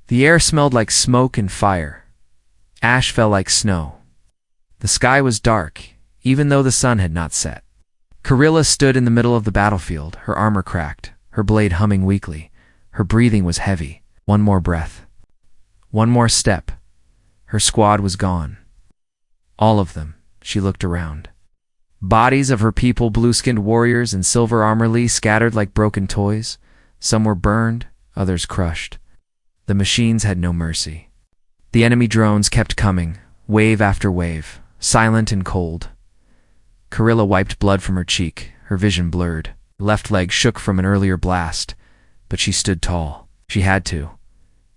The air smelled like smoke and fire. Ash fell like snow. The sky was dark, even though the sun had not set. Karilla stood in the middle of the battlefield, her armor cracked, her blade humming weakly. Her breathing was heavy. One more breath. One more step. Her squad was gone. All of them. She looked around. Bodies of her people, blue-skinned warriors in silver armor, lay scattered like broken toys. Some were burned, others crushed. The machines had no mercy. The enemy drones kept coming, wave after wave, silent and cold. Karilla wiped blood from her cheek, her vision blurred. Her left leg shook from an earlier blast, but she stood tall. She had to.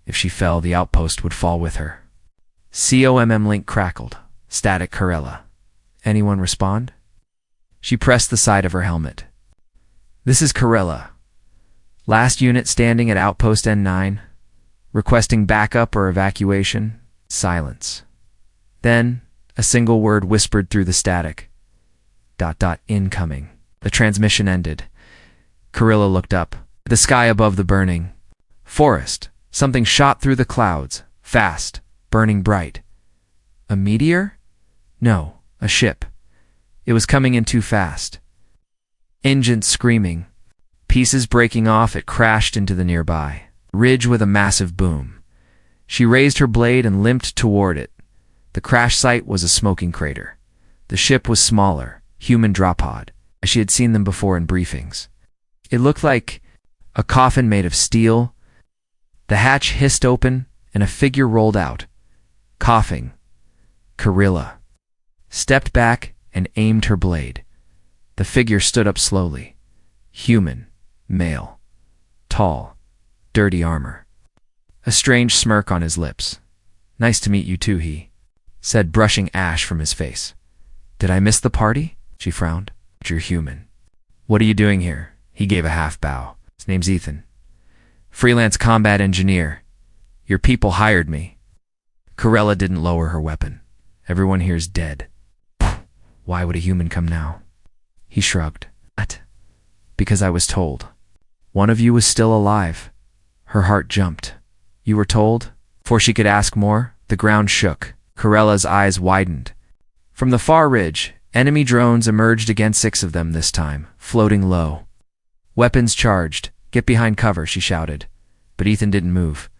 If she fell, the outpost would fall with her. COMM link crackled. Static Karilla. Anyone respond? She pressed the side of her helmet. This is Karilla. Last unit standing at outpost N9. Requesting backup or evacuation. Silence. Then, a single word whispered through the static. ... incoming. The transmission ended. Karilla looked up. The sky above the burning forest. Something shot through the clouds, fast, burning bright. A meteor? No, a ship. It was coming in too fast. Engines screaming. Pieces breaking off, it crashed into the nearby ridge with a massive boom. She raised her blade and limped toward it. The crash site was a smoking crater. The ship was smaller, human drop pod, as she had seen them before in briefings. It looked like a coffin made of steel. The hatch hissed open, and a figure rolled out, coughing. Karilla stepped back and aimed her blade. The figure stood up slowly. Human, male, tall, dirty armor. A strange smirk on his lips. Nice to meet you too, he said, brushing ash from his face. Did I miss the party? She frowned. You're human. What are you doing here? He gave a half bow. His name's Ethan. Freelance combat engineer. Your people hired me. Karilla didn't lower her weapon. Everyone here's dead. Why would a human come now? He shrugged. What? Because I was told. One of you was still alive. Her heart jumped. You were told? Before she could ask more, the ground shook. Karilla's eyes widened. From the far ridge, enemy drones emerged again, 6 of them this time, floating low. Weapons charged. Get behind cover, she shouted. But Ethan didn't move.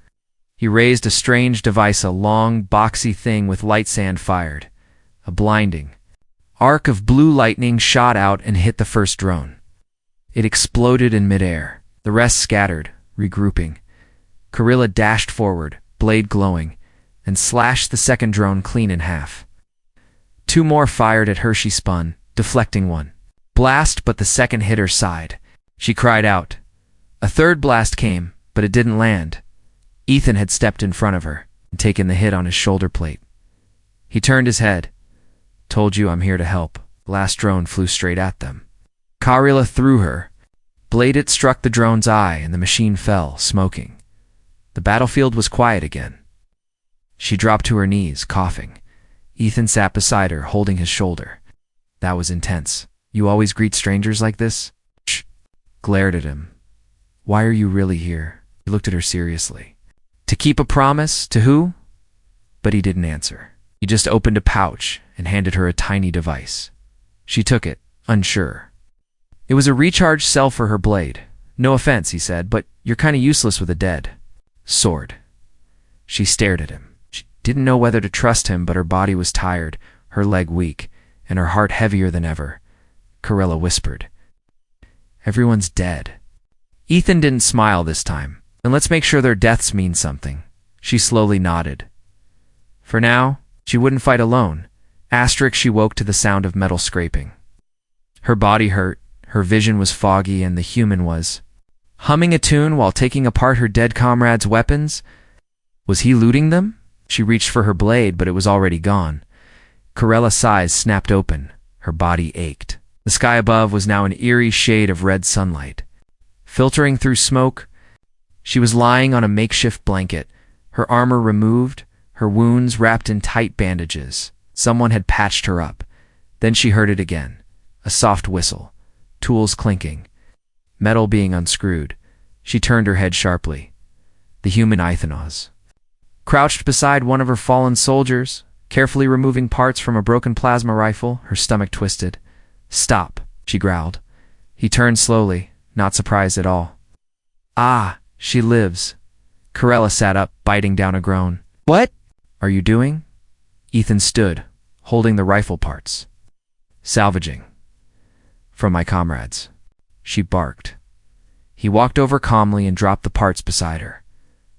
He raised a strange device, a long, boxy thing with light sand fired. A blinding arc of blue lightning shot out and hit the first drone. It exploded in midair. The rest scattered, regrouping. Karilla dashed forward, blade glowing, and slashed the second drone clean in half. 2 more fired at her. She spun, deflecting one blast, but the second hit her side. She cried out. A third blast came, but it didn't land. Ethan had stepped in front of her and taken the hit on his shoulder plate. He turned his head. Told you I'm here to help. The last drone flew straight at them. Karilla threw her. Blade it struck the drone's eye and the machine fell, smoking. The battlefield was quiet again. She dropped to her knees, coughing. Ethan sat beside her, holding his shoulder. That was intense. You always greet strangers like this? Shh. Glared at him. Why are you really here? He looked at her seriously. To keep a promise? To who? But he didn't answer. He just opened a pouch and handed her a tiny device. She took it, unsure. It was a recharge cell for her blade. No offense, he said, but you're kind of useless with a dead sword. She stared at him. She didn't know whether to trust him, but her body was tired, her leg weak, and her heart heavier than ever. Karilla whispered. Everyone's dead. Ethan didn't smile this time. Then let's make sure their deaths mean something. She slowly nodded. For now, she wouldn't fight alone. She woke to the sound of metal scraping. Her body hurt, her vision was foggy, and the human was humming a tune while taking apart her dead comrades' weapons. Was he looting them? She reached for her blade, but it was already gone. Karilla's eyes snapped open. Her body ached. The sky above was now an eerie shade of red sunlight. Filtering through smoke, she was lying on a makeshift blanket, her armor removed, her wounds wrapped in tight bandages. Someone had patched her up. Then she heard it again. A soft whistle. Tools clinking. Metal being unscrewed. She turned her head sharply. The human Ithanos, Crouched beside one of her fallen soldiers, carefully removing parts from a broken plasma rifle, her stomach twisted. "Stop," she growled. He turned slowly, not surprised at all. "Ah, she lives." Corella sat up, biting down a groan. "What are you doing?" Ethan stood, holding the rifle parts. "Salvaging. From my comrades." She barked. He walked over calmly and dropped the parts beside her.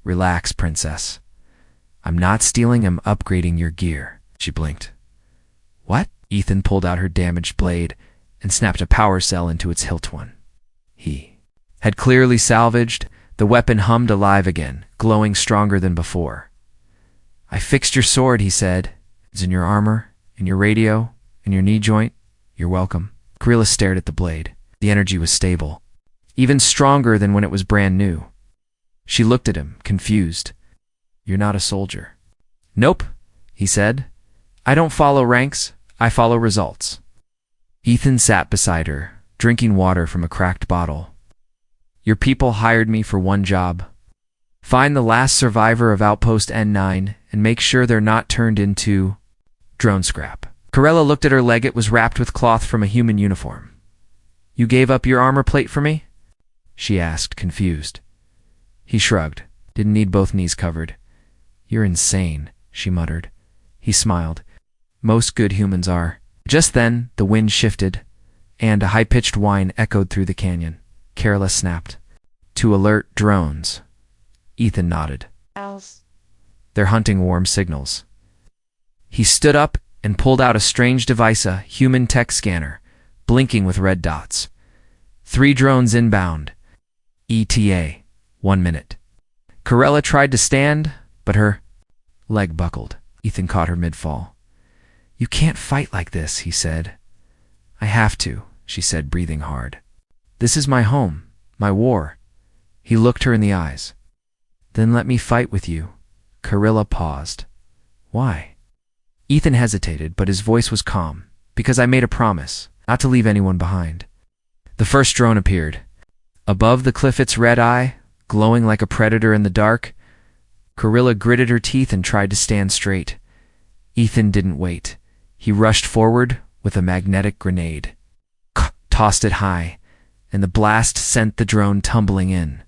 "Relax, princess. I'm not stealing, I'm upgrading your gear." She blinked. "What?" Ethan pulled out her damaged blade and snapped a power cell into its hilt. He had clearly salvaged. The weapon hummed alive again, glowing stronger than before. "I fixed your sword," he said. "It's in your armor, in your radio, in your knee joint. You're welcome." Corella stared at the blade. The energy was stable, even stronger than when it was brand new. She looked at him, confused. "You're not a soldier." "Nope," he said. "I don't follow ranks, I follow results." Ethan sat beside her, drinking water from a cracked bottle. "Your people hired me for one job. Find the last survivor of Outpost N9 and make sure they're not turned into drone scrap." Corella looked at her leg. It was wrapped with cloth from a human uniform. "You gave up your armor plate for me?" she asked, confused. He shrugged. "Didn't need both knees covered." "You're insane," she muttered. He smiled. "Most good humans are." Just then, the wind shifted, and a high-pitched whine echoed through the canyon. Corella snapped. "To alert drones." Ethan nodded. "They're hunting warm signals." He stood up and pulled out a strange device, a human tech scanner, blinking with red dots. 3 drones inbound. ETA, 1 minute. Corella tried to stand, but her leg buckled. Ethan caught her mid-fall. "You can't fight like this," he said. "I have to," she said, breathing hard. "This is my home, my war." He looked her in the eyes. "Then let me fight with you." Corella paused. "Why?" Ethan hesitated, but his voice was calm. "Because I made a promise, not to leave anyone behind." The first drone appeared. Above the cliff, its red eye, glowing like a predator in the dark. Corella gritted her teeth and tried to stand straight. Ethan didn't wait. He rushed forward with a magnetic grenade, tossed it high, and the blast sent the drone tumbling in.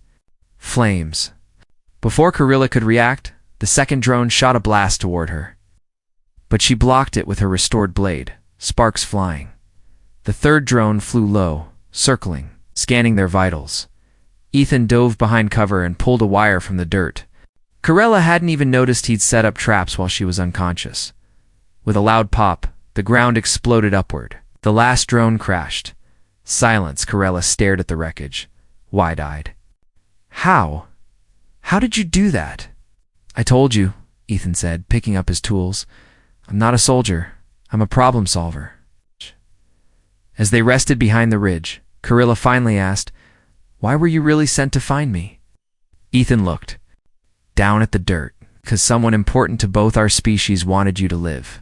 Flames. Before Corella could react, the second drone shot a blast toward her. But she blocked it with her restored blade, sparks flying. The third drone flew low, circling, scanning their vitals. Ethan dove behind cover and pulled a wire from the dirt. Corella hadn't even noticed he'd set up traps while she was unconscious. With a loud pop, the ground exploded upward. The last drone crashed. Silence. Corella stared at the wreckage, wide-eyed. How? How did you do that?" "I told you," Ethan said, picking up his tools. "I'm not a soldier. I'm a problem solver." As they rested behind the ridge, Corella finally asked, "Why were you really sent to find me?" Ethan looked down at the dirt. "'Cause someone important to both our species wanted you to live."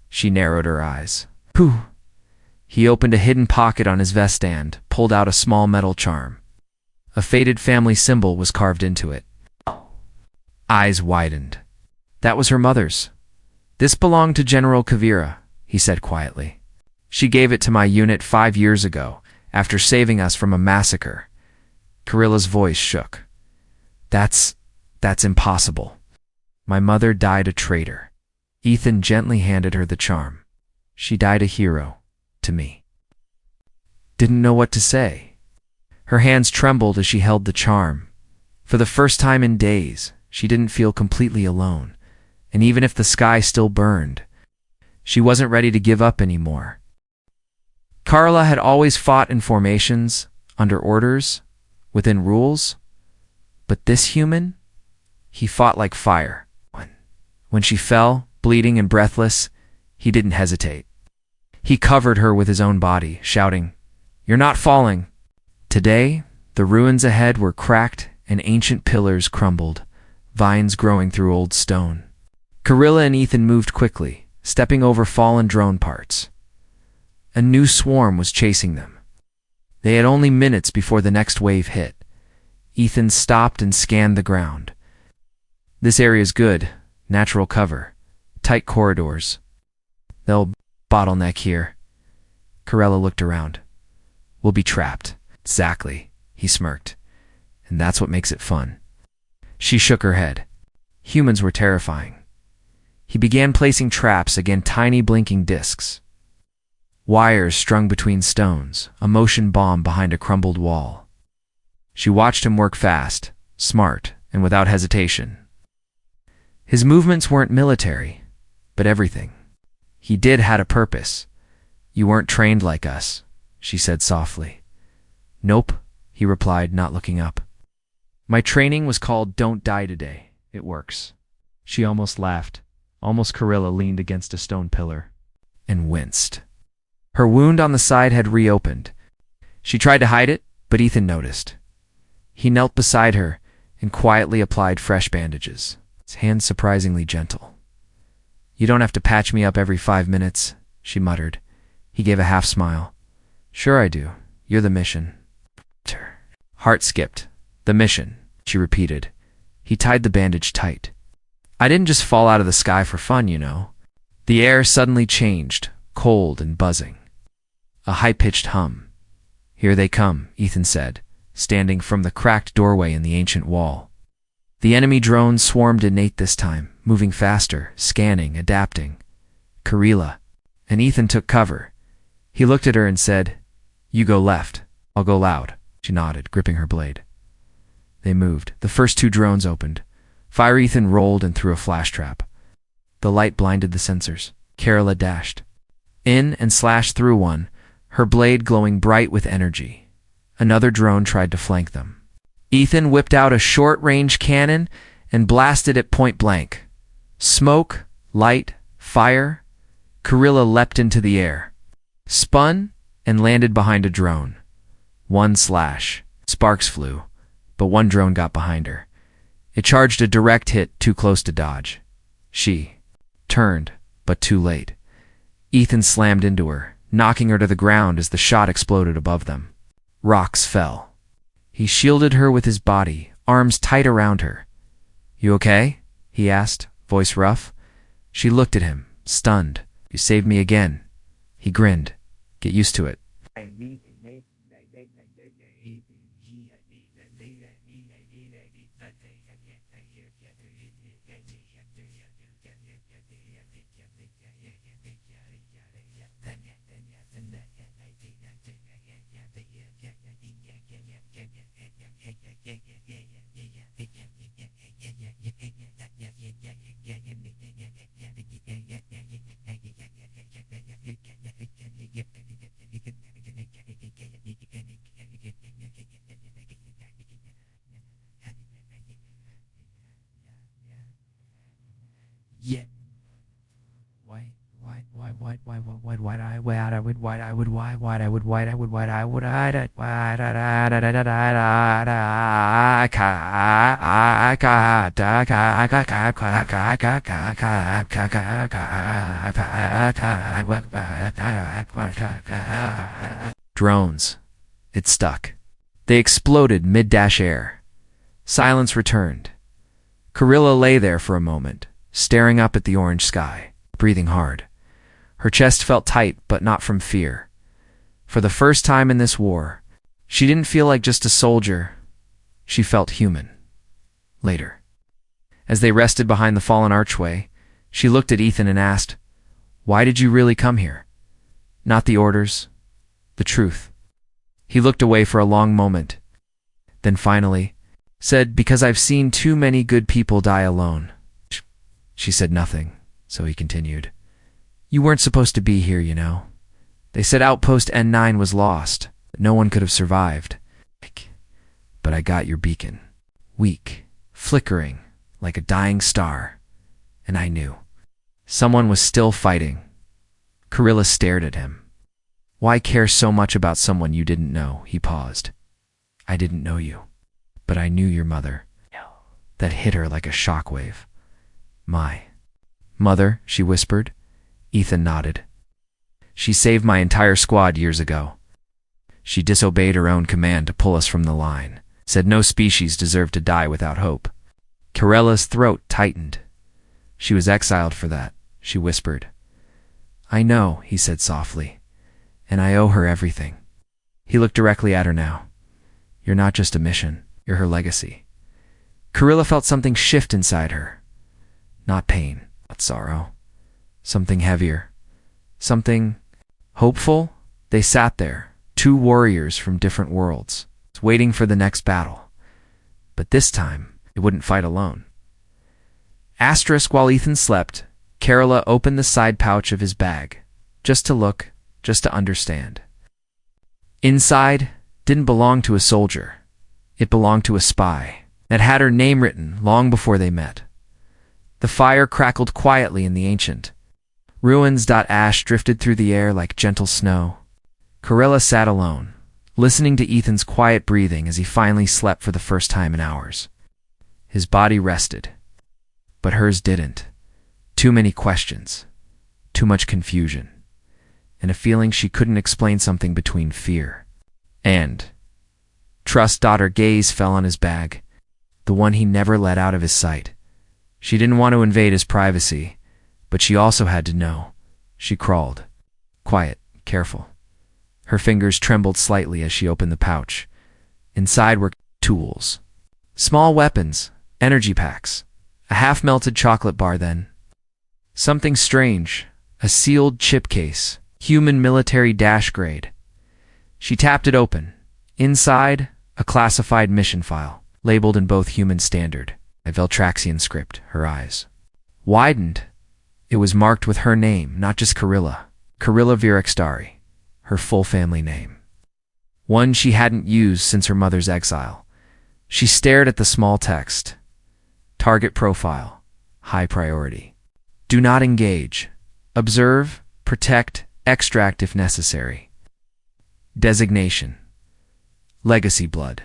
She narrowed her eyes. "Who?" He opened a hidden pocket on his vest and pulled out a small metal charm. A faded family symbol was carved into it. Eyes widened. "That was her mother's. This belonged to General Kavira," he said quietly. "She gave it to my unit 5 years ago, after saving us from a massacre." Corella's voice shook. That's impossible. My mother died a traitor." Ethan gently handed her the charm. "She died a hero, to me." Didn't know what to say. Her hands trembled as she held the charm. For the first time in days, she didn't feel completely alone. And even if the sky still burned, she wasn't ready to give up anymore. Carla had always fought in formations, under orders, within rules. But this human, he fought like fire. When she fell, bleeding and breathless, he didn't hesitate. He covered her with his own body, shouting, "You're not falling." Today, the ruins ahead were cracked and ancient pillars crumbled, vines growing through old stone. Corella and Ethan moved quickly, stepping over fallen drone parts. A new swarm was chasing them. They had only minutes before the next wave hit. Ethan stopped and scanned the ground. This area's good. Natural cover. Tight corridors. They'll bottleneck here. Corella looked around. We'll be trapped. Exactly, he smirked. And that's what makes it fun. She shook her head. Humans were terrifying. He began placing traps against tiny blinking discs. Wires strung between stones, a motion bomb behind a crumbled wall. She watched him work fast, smart, and without hesitation. His movements weren't military, but everything. He did had a purpose. You weren't trained like us, she said softly. Nope, he replied, not looking up. My training was called Don't Die Today. It works. She almost laughed. Almost Corella leaned against a stone pillar and winced. Her wound on the side had reopened. She tried to hide it, but Ethan noticed. He knelt beside her and quietly applied fresh bandages, his hands surprisingly gentle. You don't have to patch me up every 5 minutes, she muttered. He gave a half smile. Sure I do. You're the mission. Heart skipped. The mission, she repeated. He tied the bandage tight. I didn't just fall out of the sky for fun, you know. The air suddenly changed, cold and buzzing. A high-pitched hum. Here they come, Ethan said, standing from the cracked doorway in the ancient wall. The enemy drones swarmed innate this time, moving faster, scanning, adapting. Corella. And Ethan took cover. He looked at her and said, You go left. I'll go loud. She nodded, gripping her blade. They moved. The first 2 drones opened. Fire Ethan rolled and threw a flash trap. The light blinded the sensors. Corella dashed in and slashed through one, her blade glowing bright with energy. Another drone tried to flank them. Ethan whipped out a short-range cannon and blasted it point blank. Smoke, light, fire. Corella leapt into the air, spun, and landed behind a drone. One slash. Sparks flew, but one drone got behind her. It charged a direct hit too close to dodge. She turned, but too late. Ethan slammed into her, knocking her to the ground as the shot exploded above them. Rocks fell. He shielded her with his body, arms tight around her. You okay? He asked, voice rough. She looked at him, stunned. You saved me again. He grinned. Get used to it. Yeah. Drones. It stuck. They exploded mid-air. Silence returned. Corella lay there for a moment, staring up at the orange sky, breathing hard. Her chest felt tight, but not from fear. For the first time in this war, she didn't feel like just a soldier. She felt human. Later, as they rested behind the fallen archway, she looked at Ethan and asked, Why did you really come here? Not the orders, the truth. He looked away for a long moment, then finally said, Because I've seen too many good people die alone. She said nothing, so he continued. You weren't supposed to be here, you know. They said Outpost N9 was lost, that no one could have survived. But I got your beacon. Weak, flickering, like a dying star. And I knew. Someone was still fighting. Corella stared at him. Why care so much about someone you didn't know? He paused. I didn't know you, but I knew your mother. That hit her like a shockwave. My mother, she whispered. Ethan nodded. She saved my entire squad years ago. She disobeyed her own command to pull us from the line, said no species deserved to die without hope. Karella's throat tightened. She was exiled for that, she whispered. I know, he said softly, and I owe her everything. He looked directly at her now. You're not just a mission, you're her legacy. Karilla felt something shift inside her. Not pain, not sorrow. Something heavier. Something hopeful. They sat there, two warriors from different worlds, waiting for the next battle. But this time, it wouldn't fight alone. While Ethan slept, Karilla opened the side pouch of his bag, just to look, just to understand. Inside didn't belong to a soldier. It belonged to a spy that had her name written long before they met. The fire crackled quietly in the ancient ruins. Ash drifted through the air like gentle snow. Karilla sat alone, listening to Ethan's quiet breathing as he finally slept for the first time in hours. His body rested, but hers didn't. Too many questions, too much confusion, and a feeling she couldn't explain, something between fear and trust. Her gaze fell on his bag, the one he never let out of his sight. She didn't want to invade his privacy, but she also had to know. She crawled, quiet, careful. Her fingers trembled slightly as she opened the pouch. Inside were tools, small weapons, energy packs, a half-melted chocolate bar, then something strange, a sealed chip case, human military dash grade. She tapped it open. Inside, a classified mission file, labeled in both human standard, a Veltraxian script. Her eyes widened. It was marked with her name, not just Karilla Virextari, her full family name. One she hadn't used since her mother's exile. She stared at the small text. Target profile, high priority. Do not engage. Observe, protect, extract if necessary. Designation, legacy blood.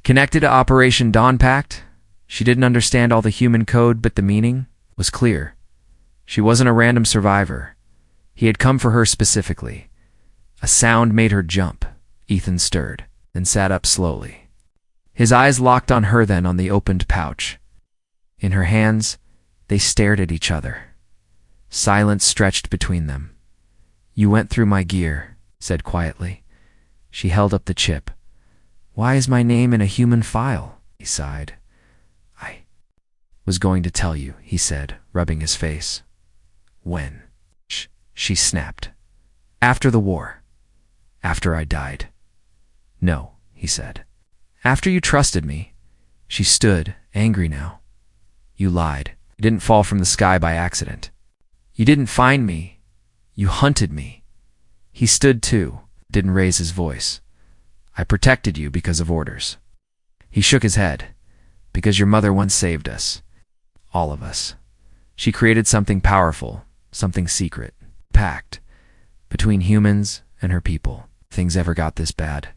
Connected to Operation Dawn Pact? She didn't understand all the human code, but the meaning was clear. She wasn't a random survivor. He had come for her specifically. A sound made her jump. Ethan stirred, then sat up slowly. His eyes locked on her, then on the opened pouch. In her hands, they stared at each other. Silence stretched between them. You went through my gear, said quietly. She held up the chip. Why is my name in a human file? He sighed. I was going to tell you, he said, rubbing his face. When? She snapped. After the war. After I died. No, he said. After you trusted me. She stood, angry now. You lied. You didn't fall from the sky by accident. You didn't find me. You hunted me. He stood too, didn't raise his voice. I protected you because of orders. He shook his head. Because your mother once saved us. All of us. She created something powerful, something secret, pact, between humans and her people. Things ever got this bad.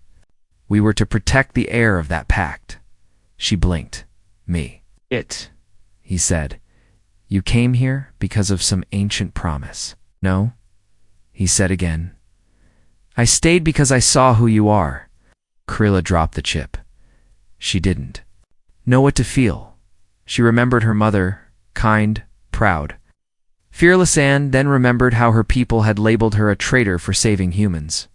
We were to protect the heir of that pact. She blinked. Me. It, he said. You came here because of some ancient promise. No? He said again. I stayed because I saw who you are. Karilla dropped the chip. She didn't know what to feel. She remembered her mother, kind, proud, fearless, and then remembered how her people had labeled her a traitor for saving humans,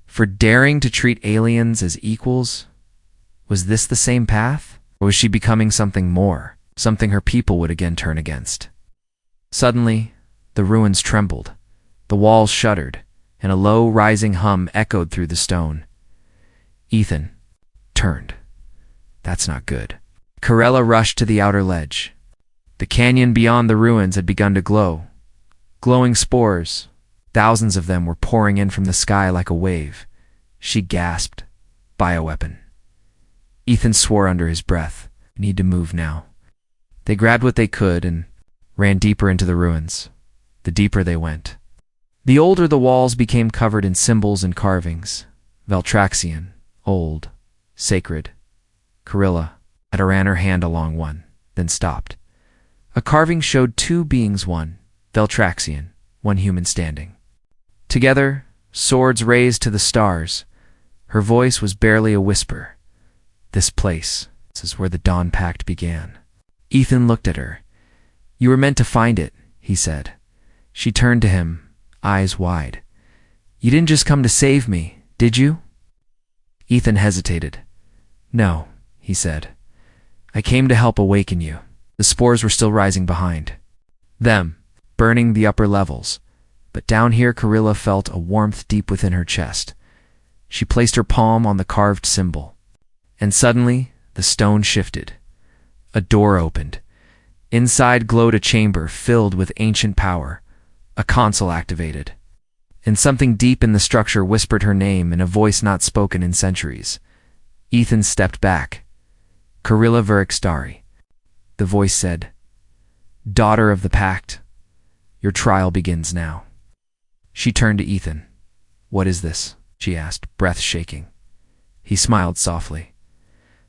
for daring to treat aliens as equals. Was this the same path? Or was she becoming something more, something her people would again turn against? Suddenly, the ruins trembled, the walls shuddered, and a low, rising hum echoed through the stone. Ethan turned. That's not good. Karilla rushed to the outer ledge. The canyon beyond the ruins had begun to glow. Glowing spores, thousands of them were pouring in from the sky like a wave. She gasped. Bioweapon. Ethan swore under his breath. Need to move now. They grabbed what they could and ran deeper into the ruins. The deeper they went, the older the walls became, covered in symbols and carvings. Veltraxian, old, sacred. Karilla ran her hand along one, then stopped. A carving showed two beings, one Veltraxian, one human standing. Together, swords raised to the stars. Her voice was barely a whisper. This place, this is where the Dawn Pact began. Ethan looked at her. "You were meant to find it," he said. She turned to him, eyes wide. "You didn't just come to save me, did you?" Ethan hesitated. "No," he said. "I came to help awaken you." The spores were still rising behind them, burning the upper levels. But down here Karilla felt a warmth deep within her chest. She placed her palm on the carved symbol. And suddenly, the stone shifted. A door opened. Inside glowed a chamber filled with ancient power. A console activated. And something deep in the structure whispered her name in a voice not spoken in centuries. Ethan stepped back. "Karilla Verixtari." The voice said, "Daughter of the Pact, your trial begins now." She turned to Ethan. "What is this?" she asked, breath shaking. He smiled softly.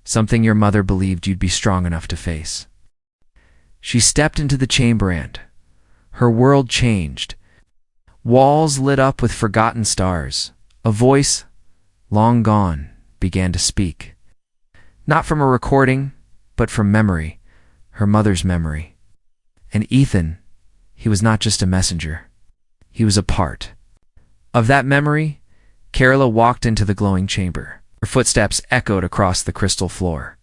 "Something your mother believed you'd be strong enough to face." She stepped into the chamber and her world changed. Walls lit up with forgotten stars. A voice, long gone, began to speak. Not from a recording, but from memory, her mother's memory. And Ethan, he was not just a messenger. He was a part of that memory. Karilla walked into the glowing chamber. Her footsteps echoed across the crystal floor.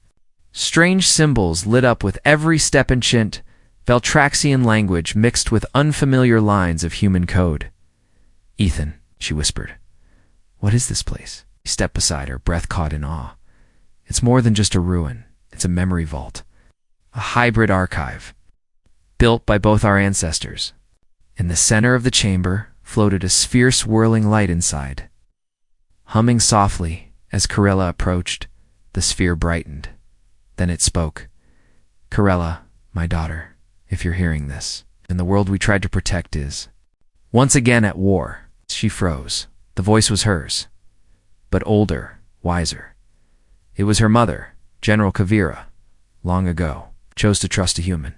Strange symbols lit up with every step, ancient Veltraxian language mixed with unfamiliar lines of human code. "Ethan," she whispered. "What is this place?" He stepped beside her, breath caught in awe. "It's more than just a ruin. It's a memory vault. A hybrid archive, built by both our ancestors." In the center of the chamber floated a sphere swirling light inside. Humming softly as Karilla approached, the sphere brightened. Then it spoke. "Karilla, my daughter, if you're hearing this, and the world we tried to protect is once again at war." She froze. The voice was hers, but older, wiser. It was her mother, General Kavira, long ago, chose to trust a human.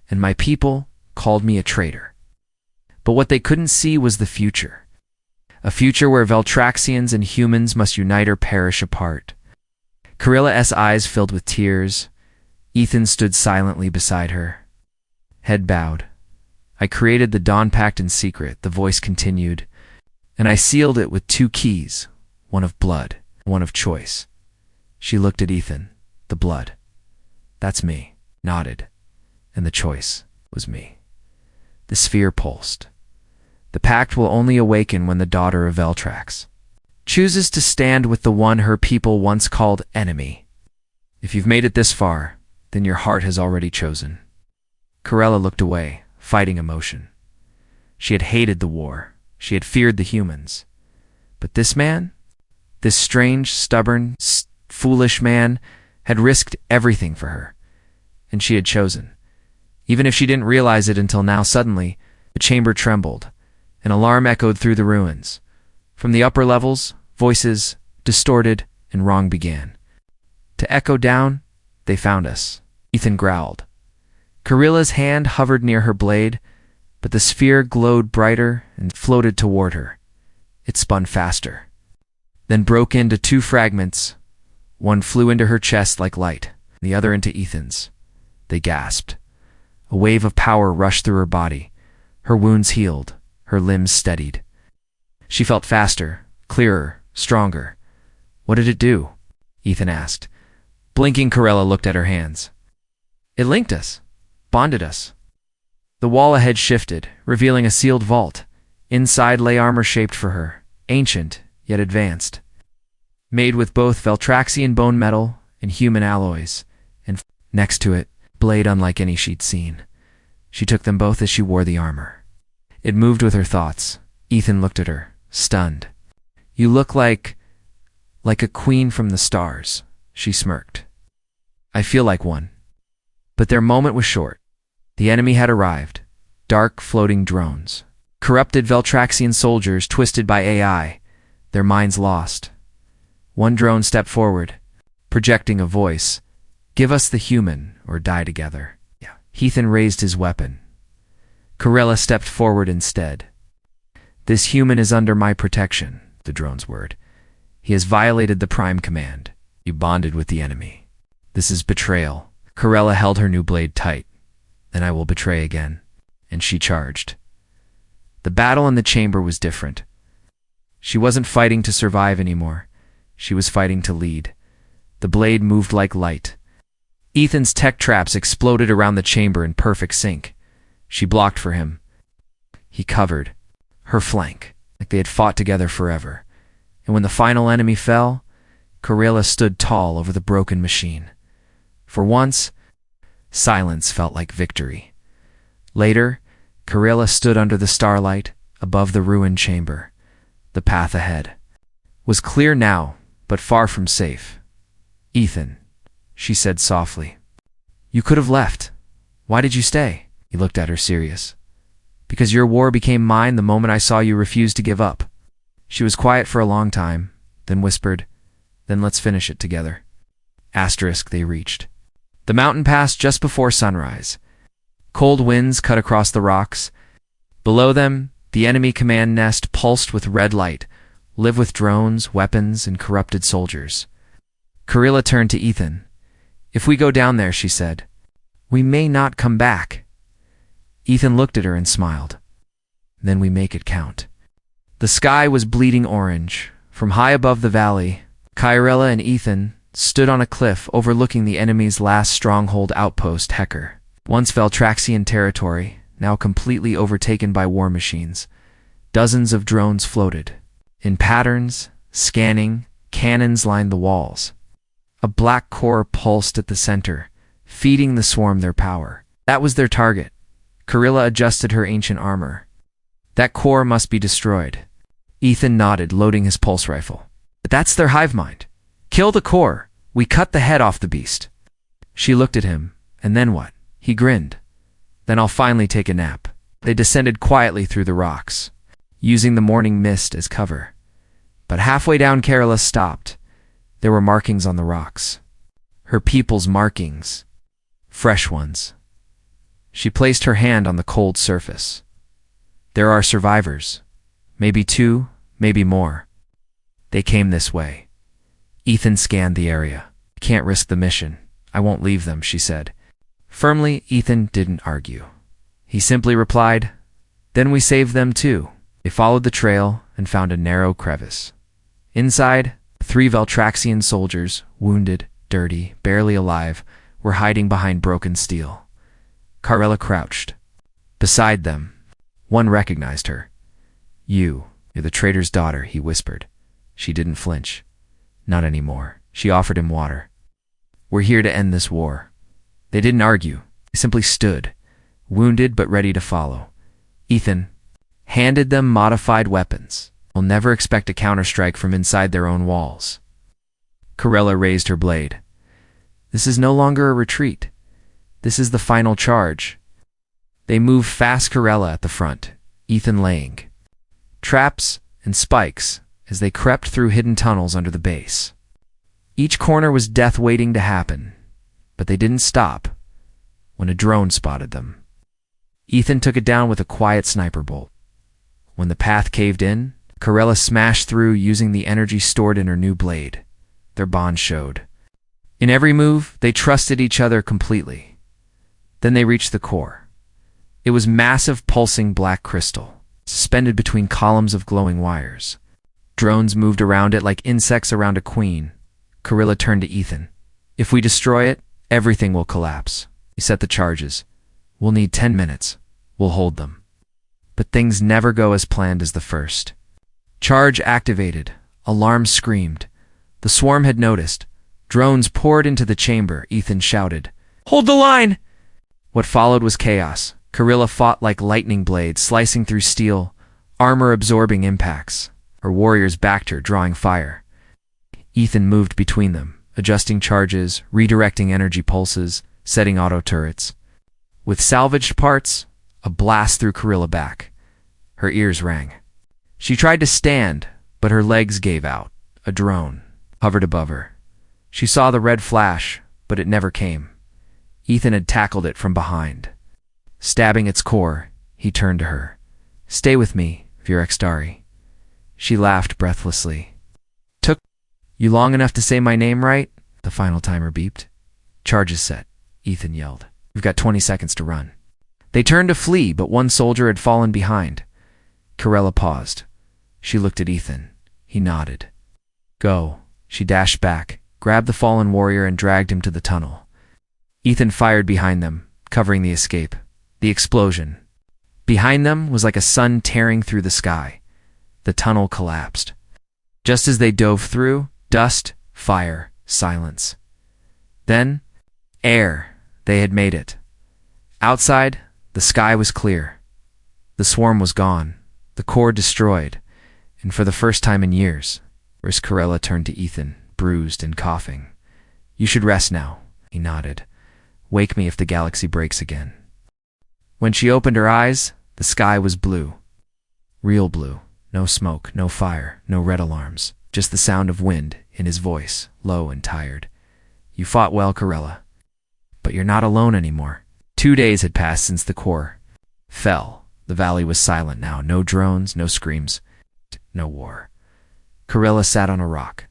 "And my people called me a traitor." But what they couldn't see was the future. A future where Veltraxians and humans must unite or perish apart. Karilla's eyes filled with tears. Ethan stood silently beside her, head bowed. "I created the Dawn Pact in secret," the voice continued, "and I sealed it with two keys, one of blood, one of choice." She looked at Ethan. "The blood, that's me," nodded, "and the choice was me." The sphere pulsed. "The pact will only awaken when the daughter of Veltrax chooses to stand with the one her people once called enemy. If you've made it this far, then your heart has already chosen." Karilla looked away, fighting emotion. She had hated the war. She had feared the humans. But this man, this strange, stubborn, foolish man, had risked everything for her. And she had chosen. Even if she didn't realize it until now, suddenly, the chamber trembled. An alarm echoed through the ruins. From the upper levels, voices, distorted, and wrong began. To echo down, "They found us," Ethan growled. Karilla's hand hovered near her blade, but the sphere glowed brighter and floated toward her. It spun faster, then broke into two fragments. One flew into her chest like light, the other into Ethan's. They gasped. A wave of power rushed through her body. Her wounds healed, her limbs steadied. She felt faster, clearer, stronger. "What did it do?" Ethan asked. Blinking, Karilla looked at her hands. "It linked us, bonded us." The wall ahead shifted, revealing a sealed vault. Inside lay armor shaped for her, ancient, yet advanced. Made with both Veltraxian bone metal and human alloys, and next to it, blade unlike any she'd seen. She took them both as she wore the armor. It moved with her thoughts. Ethan looked at her, stunned. "You look like a queen from the stars," she smirked. "I feel like one." But their moment was short. The enemy had arrived. Dark, floating drones. Corrupted Veltraxian soldiers twisted by AI, their minds lost. One drone stepped forward, projecting a voice. "Give us the human, or die together." Ethan raised his weapon. Karilla stepped forward instead. "This human is under my protection," the drone's word. "He has violated the Prime Command. You bonded with the enemy. This is betrayal." Corella held her new blade tight. Then I will betray again. And she charged. The battle in the chamber was different. She wasn't fighting to survive anymore. She was fighting to lead. The blade moved like light. Ethan's tech traps exploded around the chamber in perfect sync. She blocked for him. He covered her flank, like they had fought together forever. And when the final enemy fell, Corella stood tall over the broken machine. For once, silence felt like victory. Later, Corella stood under the starlight, above the ruined chamber. The path ahead was clear now, but far from safe. "Ethan," she said softly. "You could have left. Why did you stay?" He looked at her serious. "Because your war became mine the moment I saw you refuse to give up." She was quiet for a long time, then whispered, "Then let's finish it together." Asterisk they reached. The mountain passed just before sunrise. Cold winds cut across the rocks. Below them, the enemy command nest pulsed with red light, live with drones, weapons, and corrupted soldiers. Corella turned to Ethan. "If we go down there," she said, "we may not come back." Ethan looked at her and smiled. "Then we make it count." The sky was bleeding orange. From high above the valley, Corella and Ethan stood on a cliff overlooking the enemy's last stronghold outpost, Hecker. Once Veltraxian territory, now completely overtaken by war machines. Dozens of drones floated. In patterns, scanning, cannons lined the walls. A black core pulsed at the center, feeding the swarm their power. That was their target. Corella adjusted her ancient armor. That core must be destroyed. Ethan nodded, loading his pulse rifle. "But that's their hive mind. Kill the core. We cut the head off the beast." She looked at him. "And then what?" He grinned. "Then I'll finally take a nap." They descended quietly through the rocks, using the morning mist as cover. But halfway down, Corella stopped. There were markings on the rocks. Her people's markings. Fresh ones. She placed her hand on the cold surface. "There are survivors. Maybe 2, maybe more. They came this way." Ethan scanned the area. "I can't risk the mission. I won't leave them," she said. Firmly, Ethan didn't argue. He simply replied, "Then we saved them too." They followed the trail and found a narrow crevice. Inside, 3 Veltraxian soldiers, wounded, dirty, barely alive, were hiding behind broken steel. Corella crouched. Beside them, one recognized her. You're the traitor's daughter," he whispered. She didn't flinch. "Not anymore." She offered him water. "We're here to end this war." They didn't argue. They simply stood, wounded but ready to follow. Ethan handed them modified weapons. They'll never expect a counterstrike from inside their own walls. Corella raised her blade. "This is no longer a retreat. This is the final charge." They moved fast, Corella at the front, Ethan laying traps and spikes as they crept through hidden tunnels under the base. Each corner was death waiting to happen, but they didn't stop when a drone spotted them. Ethan took it down with a quiet sniper bolt. When the path caved in, Corella smashed through using the energy stored in her new blade. Their bond showed. In every move, they trusted each other completely. Then they reached the core. It was massive, pulsing black crystal, suspended between columns of glowing wires. Drones moved around it like insects around a queen. Corella turned to Ethan. "If we destroy it, everything will collapse." He set the charges. "We'll need 10 minutes. We'll hold them." But things never go as planned as the first. Charge activated. Alarms screamed. The swarm had noticed. Drones poured into the chamber. Ethan shouted, "Hold the line!" What followed was chaos. Corella fought like lightning blades, slicing through steel, armor-absorbing impacts. Her warriors backed her, drawing fire. Ethan moved between them, adjusting charges, redirecting energy pulses, setting auto turrets. With salvaged parts, a blast threw Corella back. Her ears rang. She tried to stand, but her legs gave out. A drone hovered above her. She saw the red flash, but it never came. Ethan had tackled it from behind. Stabbing its core, he turned to her. "Stay with me, Virextari." She laughed breathlessly. "Took you long enough to say my name right?" The final timer beeped. "Charges set." Ethan yelled. "We've got 20 seconds to run." They turned to flee, but one soldier had fallen behind. Corella paused. She looked at Ethan. He nodded. "Go." She dashed back, grabbed the fallen warrior, and dragged him to the tunnel. Ethan fired behind them, covering the escape. The explosion. Behind them was like a sun tearing through the sky. The tunnel collapsed. Just as they dove through, dust, fire, silence. Then, air. They had made it. Outside, the sky was clear. The swarm was gone, the core destroyed, and for the first time in years, Corella turned to Ethan, bruised and coughing. "You should rest now," he nodded. "Wake me if the galaxy breaks again." When she opened her eyes, the sky was blue. Real blue. No smoke, no fire, no red alarms. Just the sound of wind in his voice, low and tired. "You fought well, Corella. But you're not alone anymore." 2 days had passed since the core fell. The valley was silent now. No drones, no screams, no war. Corella sat on a rock,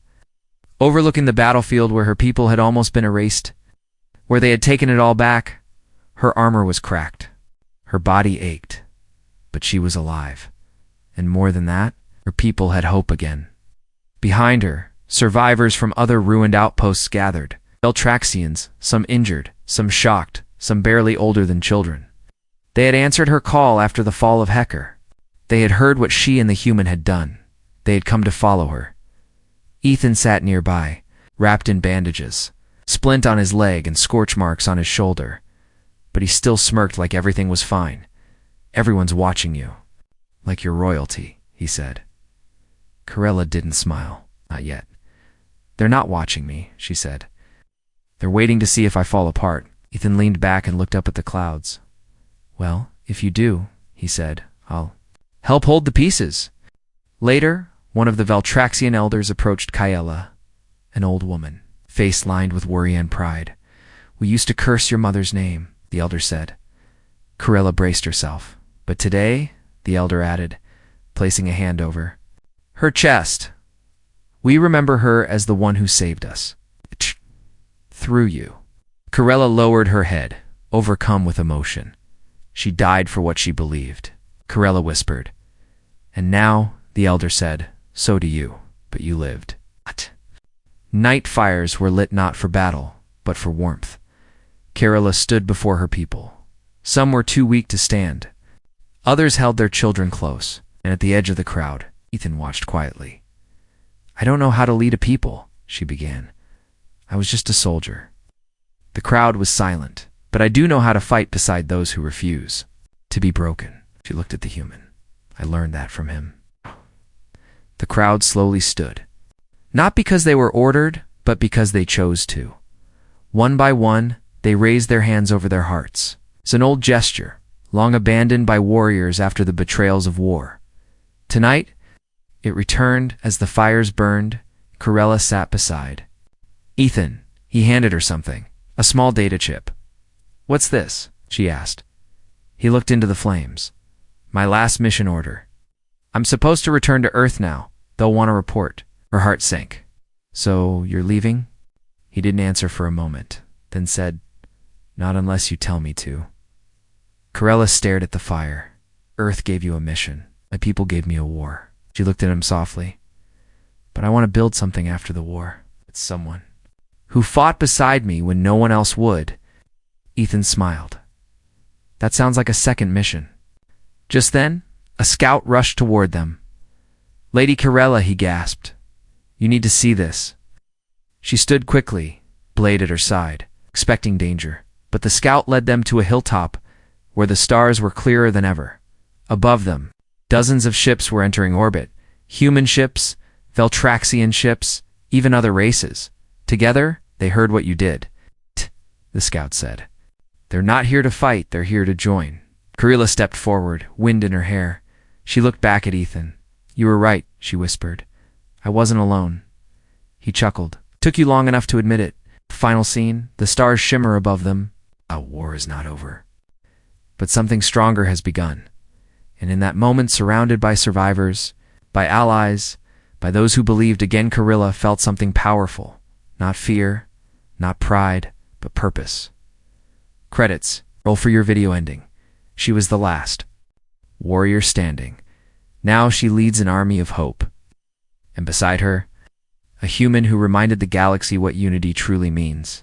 overlooking the battlefield where her people had almost been erased, where they had taken it all back. Her armor was cracked. Her body ached. But she was alive. And more than that, her people had hope again. Behind her, survivors from other ruined outposts gathered. Veltraxians, some injured, some shocked, some barely older than children. They had answered her call after the fall of Hecker. They had heard what she and the human had done. They had come to follow her. Ethan sat nearby, wrapped in bandages, splint on his leg and scorch marks on his shoulder. But he still smirked like everything was fine. "Everyone's watching you. Like you're royalty," he said. Corella didn't smile. Not yet. "They're not watching me," she said. "They're waiting to see if I fall apart." Ethan leaned back and looked up at the clouds. "Well, if you do," he said, "I'll help hold the pieces." Later, one of the Veltraxian elders approached Kaela, an old woman, face lined with worry and pride. "We used to curse your mother's name," the elder said. Corella braced herself. "But today," the elder added, placing a hand over her chest, "we remember her as the one who saved us. Through you." Corella lowered her head, overcome with emotion. "She died for what she believed," Corella whispered. "And now," the elder said, "so do you, but you lived." Night fires were lit not for battle, but for warmth. Corella stood before her people. Some were too weak to stand. Others held their children close, and at the edge of the crowd, Ethan watched quietly. "I don't know how to lead a people," she began. "I was just a soldier." The crowd was silent, "But I do know how to fight beside those who refuse to be broken." She looked at the human. "I learned that from him." The crowd slowly stood. Not because they were ordered, but because they chose to. One by one, they raised their hands over their hearts. It's an old gesture, long abandoned by warriors after the betrayals of war. Tonight, it returned as the fires burned. Corella sat beside Ethan. He handed her something, a small data chip. "What's this?" she asked. He looked into the flames. "My last mission order. I'm supposed to return to Earth now. They'll want a report." Her heart sank. "So you're leaving?" He didn't answer for a moment, then said, "Not unless you tell me to." Corella stared at the fire. "Earth gave you a mission. My people gave me a war." She looked at him softly. "But I want to build something after the war. It's someone who fought beside me when no one else would." Ethan smiled. "That sounds like a second mission." Just then, a scout rushed toward them. "Lady Corella," he gasped. "You need to see this." She stood quickly, blade at her side, expecting danger. But the scout led them to a hilltop where the stars were clearer than ever. Above them, dozens of ships were entering orbit. Human ships, Veltraxian ships, even other races. Together, they heard what you did. The scout said. "They're not here to fight, they're here to join." Corella stepped forward, wind in her hair. She looked back at Ethan. "You were right," she whispered. "I wasn't alone." He chuckled. "Took you long enough to admit it." Final scene, the stars shimmer above them. Our war is not over. But something stronger has begun. And in that moment, surrounded by survivors, by allies, by those who believed again, Corella felt something powerful. Not fear, not pride, but purpose. Credits. Roll for your video ending. She was the last warrior standing. Now she leads an army of hope. And beside her, a human who reminded the galaxy what unity truly means.